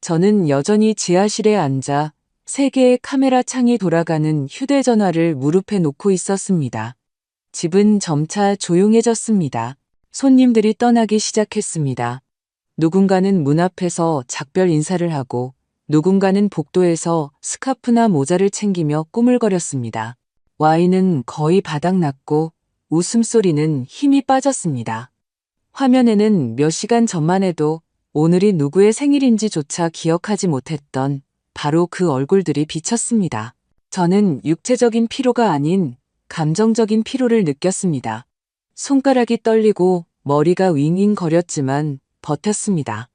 저는 여전히 지하실에 앉아 3개의 카메라 창이 돌아가는 휴대전화를 무릎에 놓고 있었습니다. 집은 점차 조용해졌습니다. 손님들이 떠나기 시작했습니다. 누군가는 문 앞에서 작별 인사를 하고 누군가는 복도에서 스카프나 모자를 챙기며 꾸물거렸습니다. 와인은 거의 바닥났고 웃음소리는 힘이 빠졌습니다. 화면에는 몇 시간 전만 해도 오늘이 누구의 생일인지조차 기억하지 못했던 바로 그 얼굴들이 비쳤습니다. 저는 육체적인 피로가 아닌 감정적인 피로를 느꼈습니다. 손가락이 떨리고 머리가 윙윙거렸지만 버텼습니다.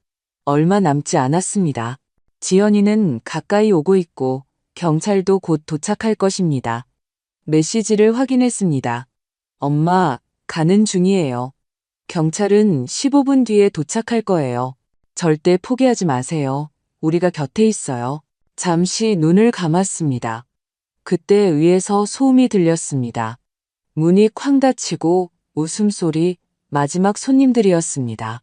얼마 남지 않았습니다. 지연이는 가까이 오고 있고 경찰도 곧 도착할 것입니다. 메시지를 확인했습니다. 엄마, 가는 중이에요. 경찰은 15분 뒤에 도착할 거예요. 절대 포기하지 마세요. 우리가 곁에 있어요. 잠시 눈을 감았습니다. 그때 위에서 소음이 들렸습니다. 문이 쾅 닫히고 웃음소리, 마지막 손님들이었습니다.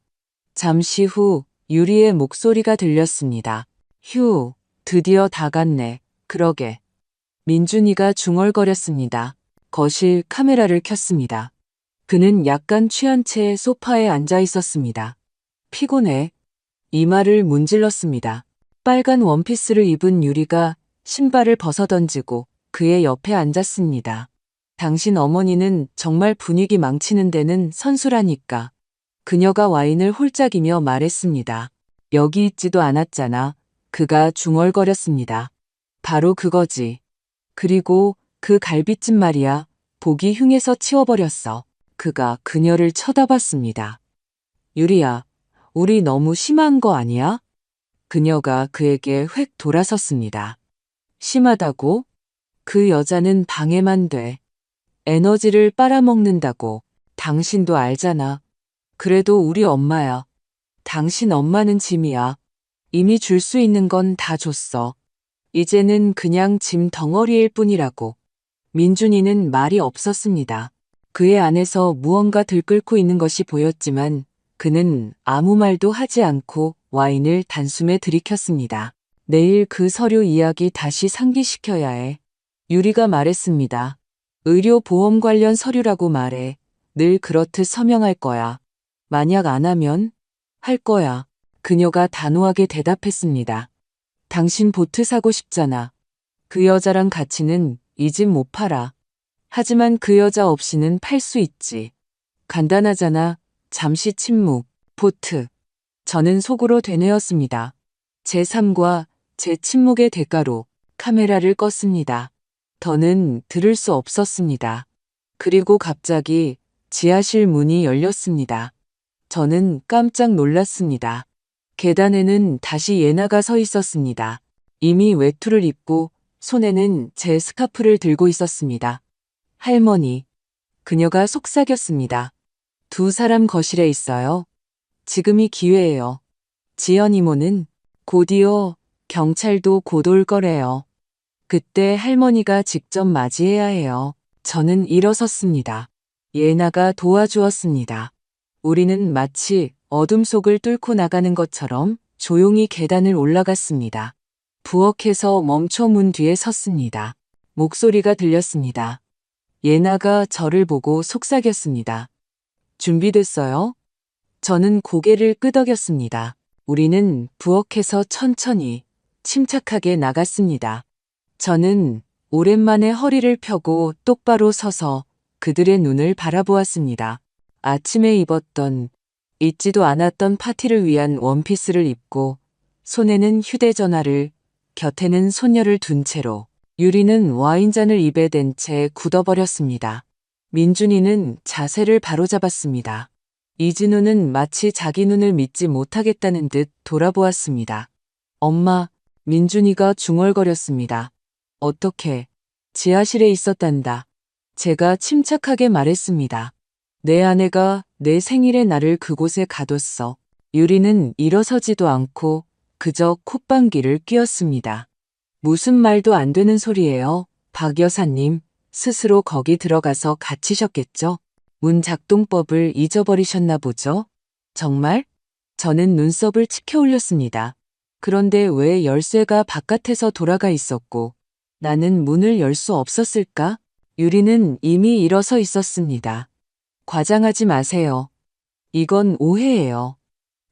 잠시 후 유리의 목소리가 들렸습니다. 휴, 드디어 다 갔네. 그러게. 민준이가 중얼거렸습니다. 거실 카메라를 켰습니다. 그는 약간 취한 채 소파에 앉아 있었습니다. 피곤해. 이마를 문질렀습니다. 빨간 원피스를 입은 유리가 신발을 벗어던지고 그의 옆에 앉았습니다. 당신 어머니는 정말 분위기 망치는 데는 선수라니까. 그녀가 와인을 홀짝이며 말했습니다. 여기 있지도 않았잖아. 그가 중얼거렸습니다. 바로 그거지. 그리고 그 갈비찜 말이야. 보기 흉해서 치워버렸어. 그가 그녀를 쳐다봤습니다. 유리야, 우리 너무 심한 거 아니야? 그녀가 그에게 획 돌아섰습니다. 심하다고? 그 여자는 방해만 돼. 에너지를 빨아먹는다고. 당신도 알잖아. 그래도 우리 엄마야. 당신 엄마는 짐이야. 이미 줄 수 있는 건 다 줬어. 이제는 그냥 짐 덩어리일 뿐이라고. 민준이는 말이 없었습니다. 그의 안에서 무언가 들끓고 있는 것이 보였지만 그는 아무 말도 하지 않고 와인을 단숨에 들이켰습니다. 내일 그 서류 이야기 다시 상기시켜야 해. 유리가 말했습니다. 의료보험 관련 서류라고 말해. 늘 그렇듯 서명할 거야. 만약 안 하면? 할 거야. 그녀가 단호하게 대답했습니다. 당신 보트 사고 싶잖아. 그 여자랑 같이는 이 집 못 팔아. 하지만 그 여자 없이는 팔 수 있지. 간단하잖아. 잠시 침묵. 보트. 저는 속으로 되뇌었습니다. 제 삶과 제 침묵의 대가로 카메라를 껐습니다. 더는 들을 수 없었습니다. 그리고 갑자기 지하실 문이 열렸습니다. 저는 깜짝 놀랐습니다. 계단에는 다시 예나가 서 있었습니다. 이미 외투를 입고 손에는 제 스카프를 들고 있었습니다. 할머니. 그녀가 속삭였습니다. 두 사람 거실에 있어요. 지금이 기회예요. 지연 이모는 곧이어 경찰도 곧 올 거래요. 그때 할머니가 직접 맞이해야 해요. 저는 일어섰습니다. 예나가 도와주었습니다. 우리는 마치 어둠 속을 뚫고 나가는 것처럼 조용히 계단을 올라갔습니다. 부엌에서 멈춰 문 뒤에 섰습니다. 목소리가 들렸습니다. 예나가 저를 보고 속삭였습니다. 준비됐어요? 저는 고개를 끄덕였습니다. 우리는 부엌에서 천천히, 침착하게 나갔습니다. 저는 오랜만에 허리를 펴고 똑바로 서서 그들의 눈을 바라보았습니다. 아침에 입었던, 잊지도 않았던 파티를 위한 원피스를 입고 손에는 휴대전화를, 곁에는 손녀를 둔 채로 유리는 와인잔을 입에 댄 채 굳어버렸습니다. 민준이는 자세를 바로잡았습니다. 이진우는 마치 자기 눈을 믿지 못하겠다는 듯 돌아보았습니다. 엄마, 민준이가 중얼거렸습니다. 어떻게? 지하실에 있었단다. 제가 침착하게 말했습니다. 내 아내가 내 생일에 나를 그곳에 가뒀어. 유리는 일어서지도 않고 그저 콧방귀를 뀌었습니다. 무슨 말도 안 되는 소리예요. 박 여사님, 스스로 거기 들어가서 갇히셨겠죠? 문 작동법을 잊어버리셨나 보죠? 정말? 저는 눈썹을 치켜 올렸습니다. 그런데 왜 열쇠가 바깥에서 돌아가 있었고 나는 문을 열 수 없었을까? 유리는 이미 일어서 있었습니다. 과장하지 마세요. 이건 오해예요.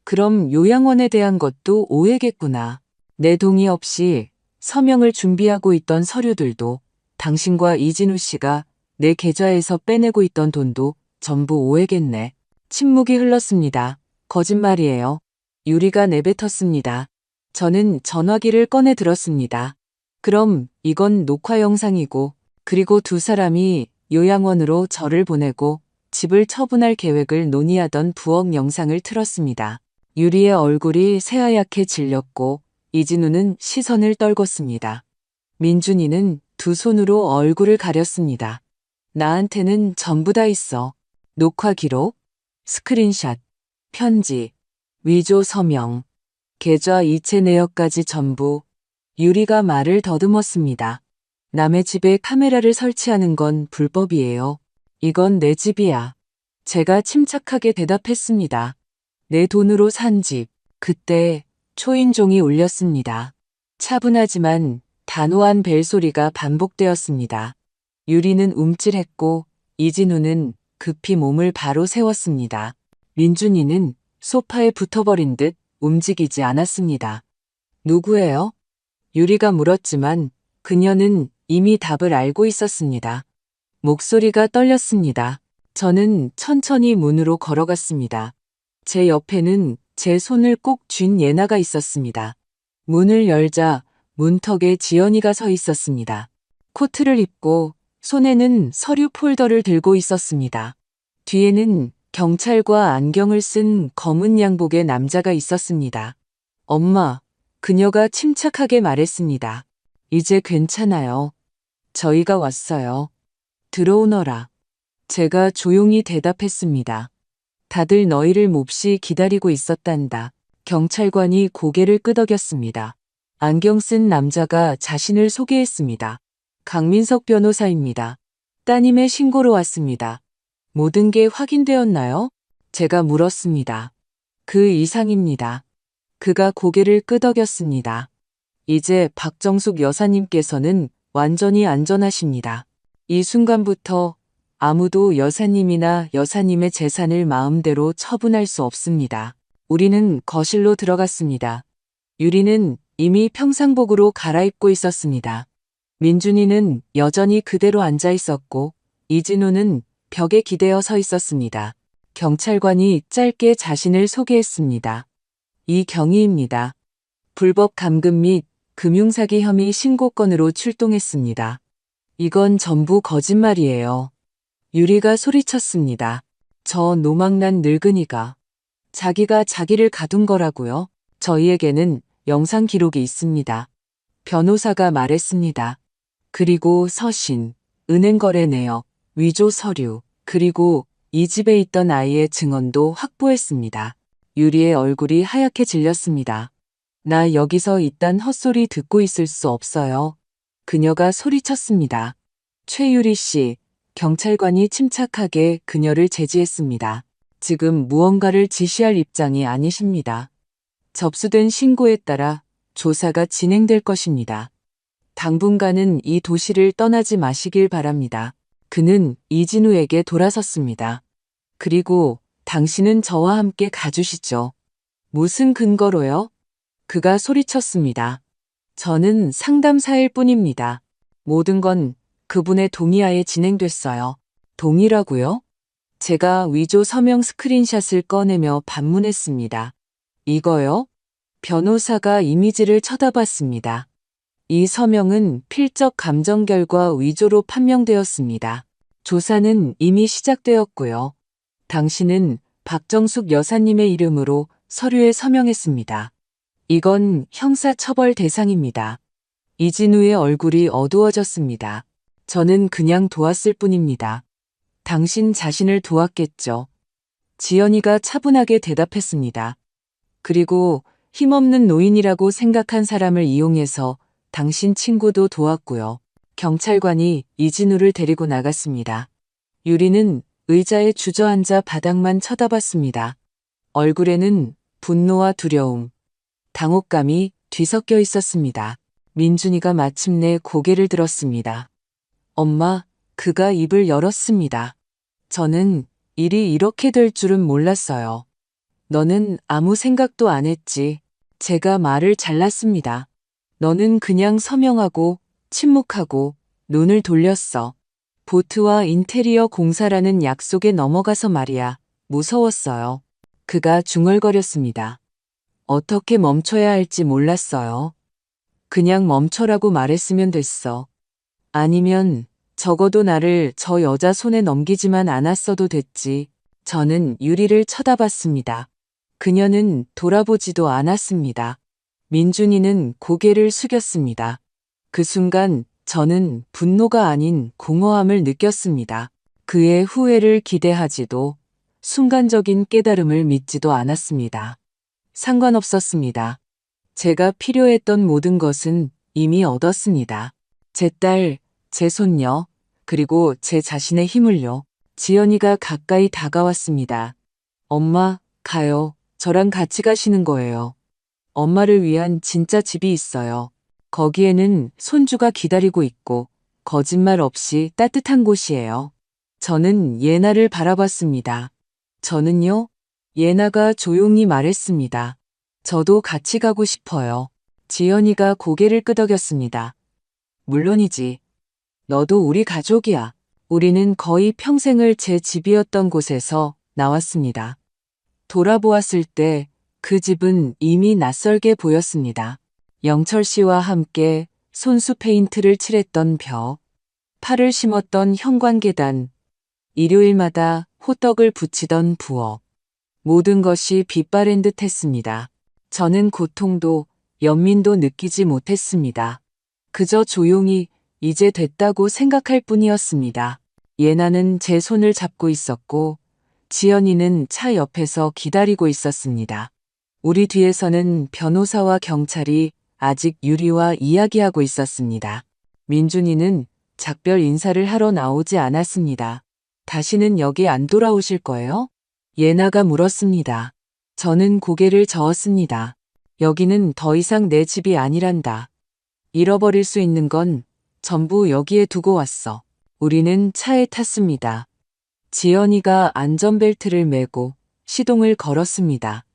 그럼 요양원에 대한 것도 오해겠구나. 내 동의 없이 서명을 준비하고 있던 서류들도 당신과 이진우 씨가 내 계좌에서 빼내고 있던 돈도 전부 오해겠네. 침묵이 흘렀습니다. 거짓말이에요. 유리가 내뱉었습니다. 저는 전화기를 꺼내 들었습니다. 그럼 이건 녹화 영상이고 그리고 두 사람이 요양원으로 저를 보내고 집을 처분할 계획을 논의하던 부엌 영상을 틀었습니다. 유리의 얼굴이 새하얗게 질렸고 이진우는 시선을 떨궜습니다. 민준이는 두 손으로 얼굴을 가렸습니다. 나한테는 전부 다 있어. 녹화 기록? 스크린샷, 편지, 위조 서명, 계좌 이체 내역까지 전부. 유리가 말을 더듬었습니다. 남의 집에 카메라를 설치하는 건 불법이에요. 이건 내 집이야. 제가 침착하게 대답했습니다. 내 돈으로 산 집. 그때 초인종이 울렸습니다. 차분하지만 단호한 벨소리가 반복되었습니다. 유리는 움찔했고 이진우는 급히 몸을 바로 세웠습니다. 민준이는 소파에 붙어버린 듯 움직이지 않았습니다. 누구예요? 유리가 물었지만 그녀는 이미 답을 알고 있었습니다. 목소리가 떨렸습니다. 저는 천천히 문으로 걸어갔습니다. 제 옆에는 제 손을 꼭 쥔 예나가 있었습니다. 문을 열자 문턱에 지연이가 서 있었습니다. 코트를 입고 손에는 서류 폴더를 들고 있었습니다. 뒤에는 경찰과 안경을 쓴 검은 양복의 남자가 있었습니다. 엄마, 그녀가 침착하게 말했습니다. 이제 괜찮아요. 저희가 왔어요. 들어오너라. 제가 조용히 대답했습니다. 다들 너희를 몹시 기다리고 있었단다. 경찰관이 고개를 끄덕였습니다. 안경 쓴 남자가 자신을 소개했습니다. 강민석 변호사입니다. 따님의 신고로 왔습니다. 모든 게 확인되었나요? 제가 물었습니다. 그 이상입니다. 그가 고개를 끄덕였습니다. 이제 박정숙 여사님께서는 완전히 안전하십니다. 이 순간부터 아무도 여사님이나 여사님의 재산을 마음대로 처분할 수 없습니다. 우리는 거실로 들어갔습니다. 유리는 이미 평상복으로 갈아입고 있었습니다. 민준이는 여전히 그대로 앉아 있었고 이진우는 벽에 기대어 서 있었습니다. 경찰관이 짧게 자신을 소개했습니다. 이경희입니다. 불법 감금 및 금융사기 혐의 신고건으로 출동했습니다. 이건 전부 거짓말이에요. 유리가 소리쳤습니다. 저 노망난 늙은이가 자기가 자기를 가둔 거라고요? 저희에게는 영상 기록이 있습니다. 변호사가 말했습니다. 그리고 서신, 은행 거래 내역, 위조 서류, 그리고 이 집에 있던 아이의 증언도 확보했습니다. 유리의 얼굴이 하얗게 질렸습니다. 나 여기서 이딴 헛소리 듣고 있을 수 없어요. 그녀가 소리쳤습니다. 최유리 씨, 경찰관이 침착하게 그녀를 제지했습니다. 지금 무언가를 지시할 입장이 아니십니다. 접수된 신고에 따라 조사가 진행될 것입니다. 당분간은 이 도시를 떠나지 마시길 바랍니다. 그는 이진우에게 돌아섰습니다. 그리고 당신은 저와 함께 가주시죠. 무슨 근거로요? 그가 소리쳤습니다. 저는 상담사일 뿐입니다. 모든 건 그분의 동의하에 진행됐어요. 동의라고요? 제가 위조 서명 스크린샷을 꺼내며 반문했습니다. 이거요? 변호사가 이미지를 쳐다봤습니다. 이 서명은 필적 감정 결과 위조로 판명되었습니다. 조사는 이미 시작되었고요. 당신은 박정숙 여사님의 이름으로 서류에 서명했습니다. 이건 형사처벌 대상입니다. 이진우의 얼굴이 어두워졌습니다. 저는 그냥 도왔을 뿐입니다. 당신 자신을 도왔겠죠. 지연이가 차분하게 대답했습니다. 그리고 힘없는 노인이라고 생각한 사람을 이용해서 당신 친구도 도왔고요. 경찰관이 이진우를 데리고 나갔습니다. 유리는 의자에 주저앉아 바닥만 쳐다봤습니다. 얼굴에는 분노와 두려움, 당혹감이 뒤섞여 있었습니다. 민준이가 마침내 고개를 들었습니다. 엄마, 그가 입을 열었습니다. 저는 일이 이렇게 될 줄은 몰랐어요. 너는 아무 생각도 안 했지. 제가 말을 잘랐습니다. 너는 그냥 서명하고 침묵하고 눈을 돌렸어. 보트와 인테리어 공사라는 약속에 넘어가서 말이야. 무서웠어요. 그가 중얼거렸습니다. 어떻게 멈춰야 할지 몰랐어요. 그냥 멈춰라고 말했으면 됐어. 아니면 적어도 나를 저 여자 손에 넘기지만 않았어도 됐지. 저는 유리를 쳐다봤습니다. 그녀는 돌아보지도 않았습니다. 민준이는 고개를 숙였습니다. 그 순간 저는 분노가 아닌 공허함을 느꼈습니다. 그의 후회를 기대하지도 순간적인 깨달음을 믿지도 않았습니다. 상관없었습니다. 제가 필요했던 모든 것은 이미 얻었습니다. 제 딸, 제 손녀, 그리고 제 자신의 힘을요. 지연이가 가까이 다가왔습니다. 엄마, 가요. 저랑 같이 가시는 거예요. 엄마를 위한 진짜 집이 있어요. 거기에는 손주가 기다리고 있고 거짓말 없이 따뜻한 곳이에요. 저는 예나를 바라봤습니다. 저는요? 예나가 조용히 말했습니다. 저도 같이 가고 싶어요. 지연이가 고개를 끄덕였습니다. 물론이지. 너도 우리 가족이야. 우리는 거의 평생을 제 집이었던 곳에서 나왔습니다. 돌아보았을 때 그 집은 이미 낯설게 보였습니다. 영철 씨와 함께 손수 페인트를 칠했던 벽, 팔을 심었던 현관계단, 일요일마다 호떡을 붙이던 부엌. 모든 것이 빛바랜 듯 했습니다. 저는 고통도 연민도 느끼지 못했습니다. 그저 조용히 이제 됐다고 생각할 뿐이었습니다. 예나는 제 손을 잡고 있었고 지연이는 차 옆에서 기다리고 있었습니다. 우리 뒤에서는 변호사와 경찰이 아직 유리와 이야기하고 있었습니다. 민준이는 작별 인사를 하러 나오지 않았습니다. 다시는 여기 안 돌아오실 거예요? 예나가 물었습니다. 저는 고개를 저었습니다. 여기는 더 이상 내 집이 아니란다. 잃어버릴 수 있는 건 전부 여기에 두고 왔어. 우리는 차에 탔습니다. 지연이가 안전벨트를 매고 시동을 걸었습니다.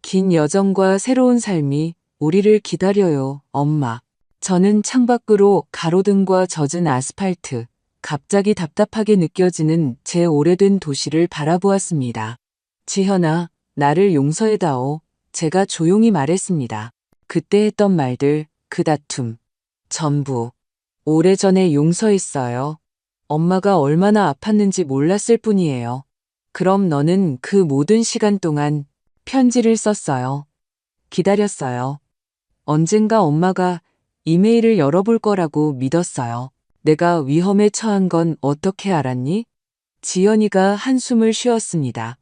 긴 여정과 새로운 삶이 우리를 기다려요, 엄마. 저는 창밖으로 가로등과 젖은 아스팔트, 갑자기 답답하게 느껴지는 제 오래된 도시를 바라보았습니다. 지현아, 나를 용서해다오. 제가 조용히 말했습니다. 그때 했던 말들, 그 다툼, 전부 오래전에 용서했어요. 엄마가 얼마나 아팠는지 몰랐을 뿐이에요. 그럼 너는 그 모든 시간 동안 편지를 썼어요. 기다렸어요. 언젠가 엄마가 이메일을 열어볼 거라고 믿었어요. 내가 위험에 처한 건 어떻게 알았니? 지연이가 한숨을 쉬었습니다.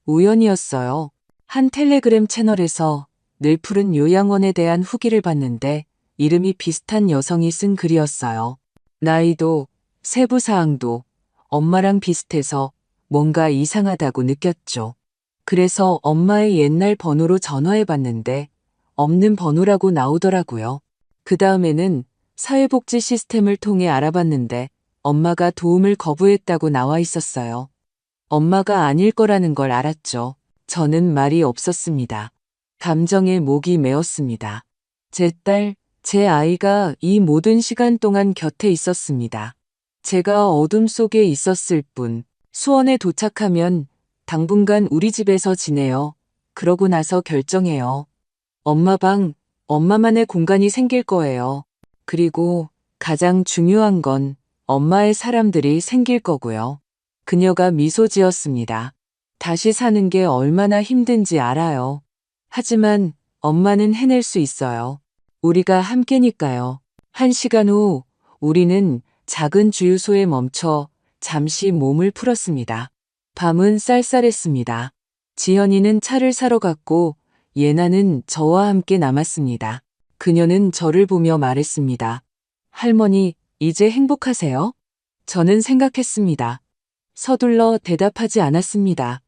우연이었어요. 한 텔레그램 채널에서 늘 푸른 요양원에 대한 후기를 봤는데 이름이 비슷한 여성이 쓴 글이었어요. 나이도 세부사항도 엄마랑 비슷해서 뭔가 이상하다고 느꼈죠. 그래서 엄마의 옛날 번호로 전화해봤는데 없는 번호라고 나오더라고요. 그 다음에는 사회복지 시스템을 통해 알아봤는데 엄마가 도움을 거부했다고 나와 있었어요. 엄마가 아닐 거라는 걸 알았죠. 저는 말이 없었습니다. 감정에 목이 메었습니다. 제 딸, 제 아이가 이 모든 시간 동안 곁에 있었습니다. 제가 어둠 속에 있었을 뿐, 수원에 도착하면 당분간 우리 집에서 지내요. 그러고 나서 결정해요. 엄마 방, 엄마만의 공간이 생길 거예요. 그리고 가장 중요한 건 엄마의 사람들이 생길 거고요. 그녀가 미소 지었습니다. 다시 사는 게 얼마나 힘든지 알아요. 하지만 엄마는 해낼 수 있어요. 우리가 함께니까요. 1시간 후 우리는 작은 주유소에 멈춰 잠시 몸을 풀었습니다. 밤은 쌀쌀했습니다. 지연이는 차를 사러 갔고 예나는 저와 함께 남았습니다. 그녀는 저를 보며 말했습니다. 할머니, 이제 행복하세요? 저는 생각했습니다. 서둘러 대답하지 않았습니다.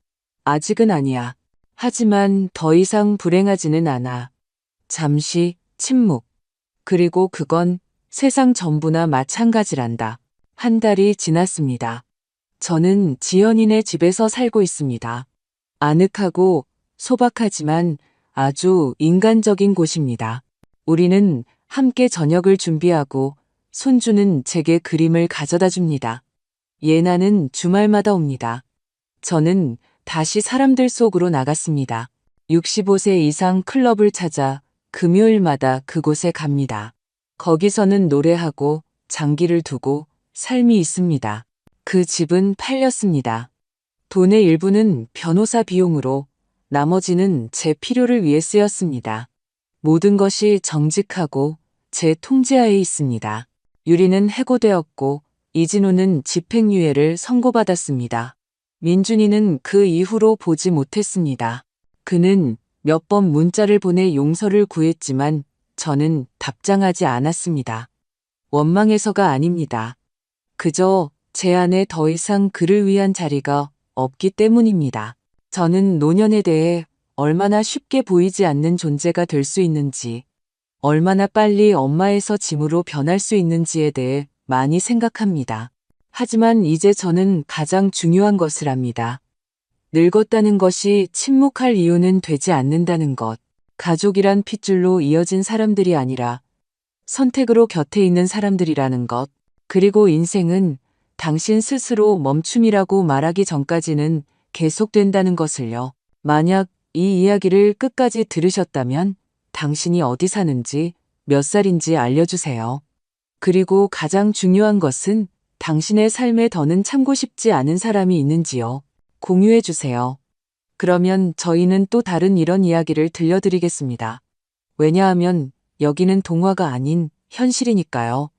아직은 아니야. 하지만 더 이상 불행하지는 않아. 잠시 침묵. 그리고 그건 세상 전부나 마찬가지란다. 한 달이 지났습니다. 저는 지연이네 집에서 살고 있습니다. 아늑하고 소박하지만 아주 인간적인 곳입니다. 우리는 함께 저녁을 준비하고 손주는 제게 그림을 가져다 줍니다. 예나는 주말마다 옵니다. 저는 다시 사람들 속으로 나갔습니다. 65세 이상 클럽을 찾아 금요일마다 그곳에 갑니다. 거기서는 노래하고 장기를 두고 삶이 있습니다. 그 집은 팔렸습니다. 돈의 일부는 변호사 비용으로 나머지는 제 필요를 위해 쓰였습니다. 모든 것이 정직하고 제 통제하에 있습니다. 유리는 해고되었고 이진우는 집행유예를 선고받았습니다. 민준이는 그 이후로 보지 못했습니다. 그는 몇 번 문자를 보내 용서를 구했지만 저는 답장하지 않았습니다. 원망해서가 아닙니다. 그저 제 안에 더 이상 그를 위한 자리가 없기 때문입니다. 저는 노년에 대해 얼마나 쉽게 보이지 않는 존재가 될 수 있는지, 얼마나 빨리 엄마에서 짐으로 변할 수 있는지에 대해 많이 생각합니다. 하지만 이제 저는 가장 중요한 것을 압니다. 늙었다는 것이 침묵할 이유는 되지 않는다는 것. 가족이란 핏줄로 이어진 사람들이 아니라 선택으로 곁에 있는 사람들이라는 것. 그리고 인생은 당신 스스로 멈춤이라고 말하기 전까지는 계속된다는 것을요. 만약 이 이야기를 끝까지 들으셨다면 당신이 어디 사는지, 몇 살인지 알려주세요. 그리고 가장 중요한 것은 당신의 삶에 더는 참고 싶지 않은 사람이 있는지요. 공유해주세요. 그러면 저희는 또 다른 이런 이야기를 들려드리겠습니다. 왜냐하면 여기는 동화가 아닌 현실이니까요.